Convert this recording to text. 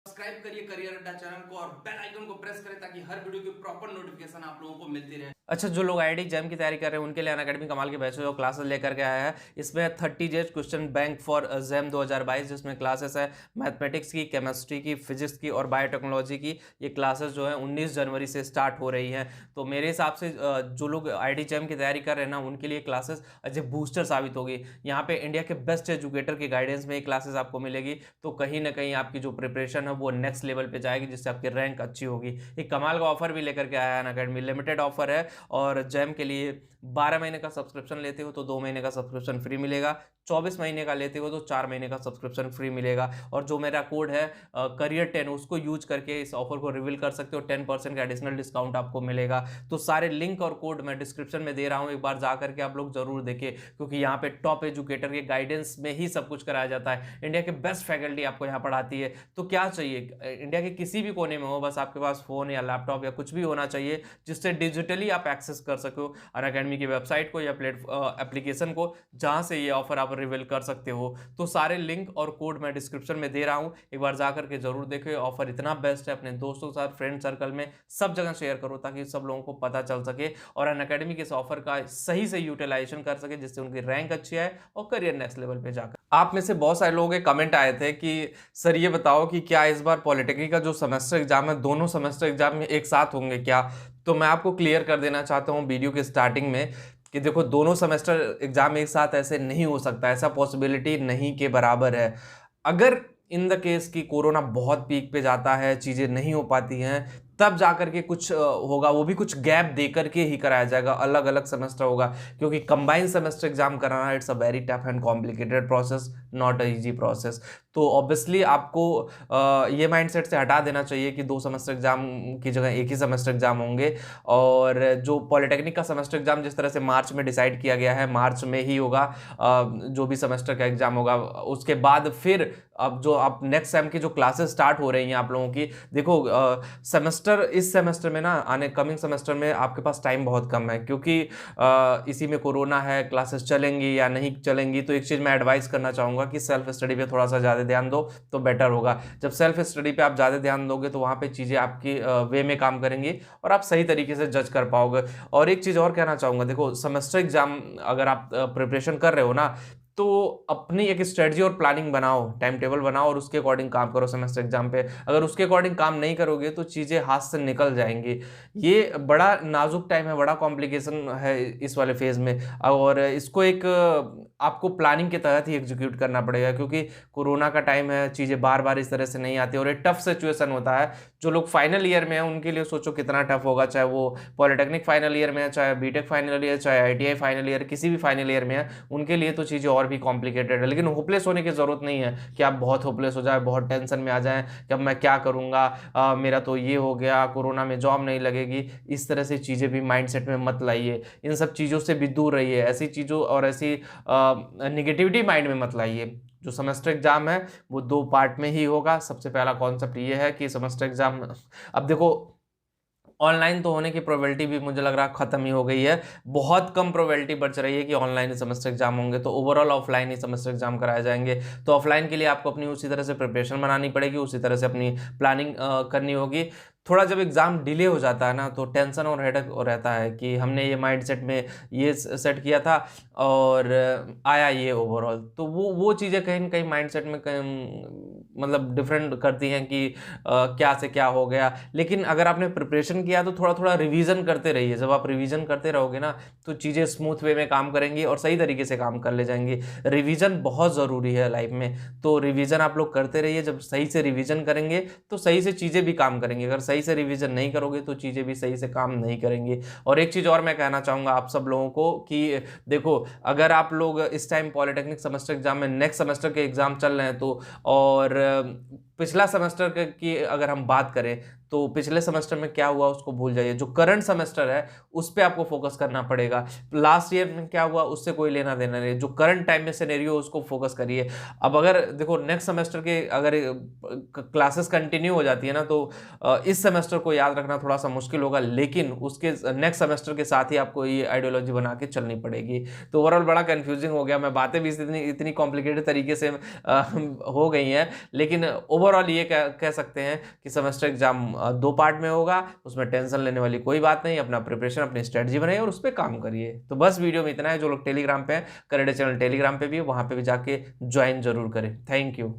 Subscribe करिए career अड्डा channel को और बेल आइकन को प्रेस करें ताकि हर वीडियो की प्रॉपर नोटिफिकेशन आप लोगों को मिलती रहे। अच्छा, जो लोग आईआईटी एग्जाम की तैयारी कर रहे हैं उनके लिए अनअकैडमी कमाल के बैचेस और क्लासेस लेकर के आया है। इसमें 30 days question bank for exam 2022 जिसमें क्लासेस है मैथमेटिक्स की, केमिस्ट्री की, फिजिक्स की और बायोटेक्नोलॉजी की। ये क्लासेस जो है 19 जनवरी से स्टार्ट हो रही हैं। तो मेरे हिसाब से जो लोग आईआईटी एग्जाम की तैयारी कर रहे हैं ना, उनके लिए क्लासेस अच्छे बूस्टर साबित होगी। यहाँ पे इंडिया के बेस्ट एजुकेटर की गाइडेंस में ये क्लासेस आपको मिलेगी। तो कहीं ना कहीं आपकी जो प्रिपरेशन है वो नेक्स्ट लेवल पे जाएगी, जिससे आपकी रैंक अच्छी होगी। एक कमाल का ऑफर भी लेकर के आया है अनअकैडमी। लिमिटेड ऑफर है और जैम के लिए 12 महीने का सब्सक्रिप्शन लेते हो तो 2 महीने का सब्सक्रिप्शन फ्री मिलेगा, 24 महीने का लेते हो तो 4 महीने का सब्सक्रिप्शन फ्री मिलेगा। और जो मेरा कोड है करियर 10, उसको यूज करके इस ऑफर को रिवील कर सकते हो, 10% का एडिशनल डिस्काउंट आपको मिलेगा। तो सारे लिंक और कोड मैं डिस्क्रिप्शन में दे रहा हूँ, एक बार जा करके आप लोग जरूर देखें, क्योंकि यहाँ पे टॉप एजुकेटर के गाइडेंस में ही सब कुछ कराया जाता है। इंडिया के बेस्ट फैकल्टी आपको यहाँ पढ़ाती है। तो क्या चाहिए, इंडिया के किसी भी कोने में हो, बस आपके पास फोन या लैपटॉप या कुछ भी होना चाहिए जिससे डिजिटली आप एक्सेस कर सको अनअकैडमी की वेबसाइट को या एप्लीकेशन को, जहां से ये ऑफर आप रिवील कर सकते हो। तो सारे लिंक और कोड मैं डिस्क्रिप्शन में दे रहा हूं, एक बार जाकर के जरूर देखो। ऑफर इतना बेस्ट है, अपने दोस्तों के साथ, फ्रेंड सर्कल में सब जगह शेयर करो ताकि सब लोगों को पता चल सके और अनअकैडमी के इस ऑफर का सही से यूटिलाइजेशन कर सके, जिससे उनकी रैंक अच्छी है और करियर नेक्स्ट लेवल पे जाकर। आप में से बहुत सारे लोगों के कमेंट आए थे कि सर ये बताओ कि क्या इस बार पॉलिटेक्निक का जो सेमेस्टर एग्जाम है, दोनों सेमेस्टर एग्जाम में एक साथ होंगे क्या? तो मैं आपको क्लियर कर देना चाहता हूँ वीडियो के स्टार्टिंग में कि देखो, दोनों सेमेस्टर एग्जाम एक साथ ऐसे नहीं हो सकता, ऐसा पॉसिबिलिटी नहीं के बराबर है। अगर इन द केस कि कोरोना बहुत पीक पे जाता है, चीज़ें नहीं हो पाती हैं, तब जाकर के कुछ होगा, वो भी कुछ गैप दे करके ही कराया जाएगा, अलग अलग सेमेस्टर होगा। क्योंकि कंबाइंड सेमेस्टर एग्जाम कराना it's a very tough and complicated process, not a easy process. तो ऑब्वियसली आपको ये माइंडसेट से हटा देना चाहिए कि 2 सेमेस्टर एग्जाम की जगह एक ही सेमेस्टर एग्जाम होंगे। और जो पॉलिटेक्निक का सेमेस्टर एग्जाम जिस तरह से मार्च में डिसाइड किया गया है, मार्च में ही होगा जो भी सेमेस्टर का एग्जाम होगा। उसके बाद फिर अब जो आप नेक्स्ट सेम की जो क्लासेस स्टार्ट हो रही हैं आप लोगों की, देखो सेमेस्टर इस सेमेस्टर में ना, आने कमिंग सेमेस्टर में आपके पास टाइम बहुत कम है, क्योंकि इसी में कोरोना है, क्लासेस चलेंगी या नहीं चलेंगी। तो एक चीज़ मैं एडवाइस करना चाहूँगा कि सेल्फ स्टडी पे थोड़ा सा ज़्यादा ध्यान दो तो बेटर होगा। जब सेल्फ स्टडी पे आप ज़्यादा ध्यान दोगे तो वहाँ पे चीज़ें आपकी वे में काम करेंगी और आप सही तरीके से जज कर पाओगे। और एक चीज़ और कहना चाहूँगा, देखो सेमेस्टर एग्जाम अगर आप प्रिपरेशन कर रहे हो ना, तो अपनी एक स्ट्रेटजी और प्लानिंग बनाओ, टाइम टेबल बनाओ और उसके अकॉर्डिंग काम करो सेमेस्टर एग्जाम पे। अगर उसके अकॉर्डिंग काम नहीं करोगे तो चीज़ें हाथ से निकल जाएंगी। ये बड़ा नाजुक टाइम है, बड़ा कॉम्प्लिकेशन है इस वाले फेज में, और इसको एक आपको प्लानिंग के तहत ही एग्जीक्यूट करना पड़ेगा, क्योंकि कोरोना का टाइम है, चीज़ें बार बार इस तरह से नहीं आती और ये टफ सिचुएशन होता है। जो लोग फाइनल ईयर में हैं उनके लिए सोचो कितना टफ होगा, चाहे वो पॉलिटेक्निक फाइनल ईयर में है, चाहे बीटेक फाइनल ईयर, चाहे आईटीआई फाइनल ईयर, किसी भी फाइनल ईयर में है, उनके लिए तो चीज़ें और भी कॉम्प्लिकेटेड है। लेकिन होपलेस होने की जरूरत नहीं है कि आप बहुत होपलेस हो जाए, बहुत टेंशन में आ जाएं कि अब मैं क्या करूंगा, मेरा तो ये हो गया, कोरोना में जॉब नहीं लगेगी। इस तरह से चीज़ें भी माइंडसेट में मत लाइए, इन सब चीज़ों से भी दूर रहिए, ऐसी चीज़ों और ऐसी निगेटिविटी माइंड में मत लाइए। जो सेमेस्टर एग्जाम है वो 2 पार्ट में ही होगा। सबसे पहला कॉन्सेप्ट ये है कि सेमेस्टर एग्जाम, अब देखो ऑनलाइन तो होने की प्रोबेबिलिटी भी मुझे लग रहा है खत्म ही हो गई है, बहुत कम प्रोबेबिलिटी बच रही है कि ऑनलाइन ही सेमेस्टर एग्जाम होंगे। तो ओवरऑल ऑफलाइन ही सेमेस्टर एग्जाम कराए जाएंगे। तो ऑफलाइन के लिए आपको अपनी उसी तरह से प्रिपरेशन बनानी पड़ेगी, उसी तरह से अपनी प्लानिंग करनी होगी। थोड़ा जब एग्ज़ाम डिले हो जाता है ना, तो टेंशन और हेडेक रहता है कि हमने ये माइंडसेट में ये सेट किया था और आया ये ओवरऑल। तो वो चीज़ें कहीं ना कहीं माइंडसेट में मतलब डिफरेंट करती हैं कि क्या से क्या हो गया। लेकिन अगर आपने प्रिपरेशन किया तो थोड़ा थोड़ा रिवीजन करते रहिए। जब आप रिवीजन करते रहोगे ना, तो चीज़ें स्मूथ वे में काम करेंगी और सही तरीके से काम कर ले जाएंगी। रिवीजन बहुत ज़रूरी है लाइफ में, तो रिवीजन आप लोग करते रहिए। जब सही से रिवीजन करेंगे तो सही से चीज़ें भी काम करेंगी। अगर सही से रिवीजन नहीं करोगे तो चीज़ें भी सही से काम नहीं करेंगी। और एक चीज़ और मैं कहना चाहूँगा आप सब लोगों को कि देखो, अगर आप लोग इस टाइम पॉलिटेक्निक सेमेस्टर एग्जाम में, नेक्स्ट सेमेस्टर के एग्जाम चल रहे हैं, तो और पिछला सेमेस्टर की अगर हम बात करें तो पिछले सेमेस्टर में क्या हुआ उसको भूल जाइए। जो करंट सेमेस्टर है उस पर आपको फोकस करना पड़ेगा। लास्ट ईयर में क्या हुआ उससे कोई लेना देना नहीं, जो करंट टाइम में सिनेरियो उसको फोकस करिए। अब अगर देखो नेक्स्ट सेमेस्टर के अगर क्लासेस कंटिन्यू हो जाती है ना, तो इस सेमेस्टर को याद रखना थोड़ा सा मुश्किल होगा, लेकिन उसके नेक्स्ट सेमेस्टर के साथ ही आपको ये आइडियोलॉजी बना के चलनी पड़ेगी। तो ओवरऑल बड़ा कंफ्यूजिंग हो गया, मैं बातें भी इतनी कॉम्प्लिकेटेड तरीके से हो गई हैं, लेकिन ओवरऑल ये कह सकते हैं कि सेमेस्टर एग्जाम 2 पार्ट में होगा, उसमें टेंशन लेने वाली कोई बात नहीं। अपना प्रिपरेशन, अपनी स्ट्रेटजी बनाइए और उस पर काम करिए। तो बस वीडियो में इतना है। जो लोग टेलीग्राम पे हैं, करेंट चैनल टेलीग्राम पे भी है, वहाँ पे भी जाके ज्वाइन जरूर करें। Thank you.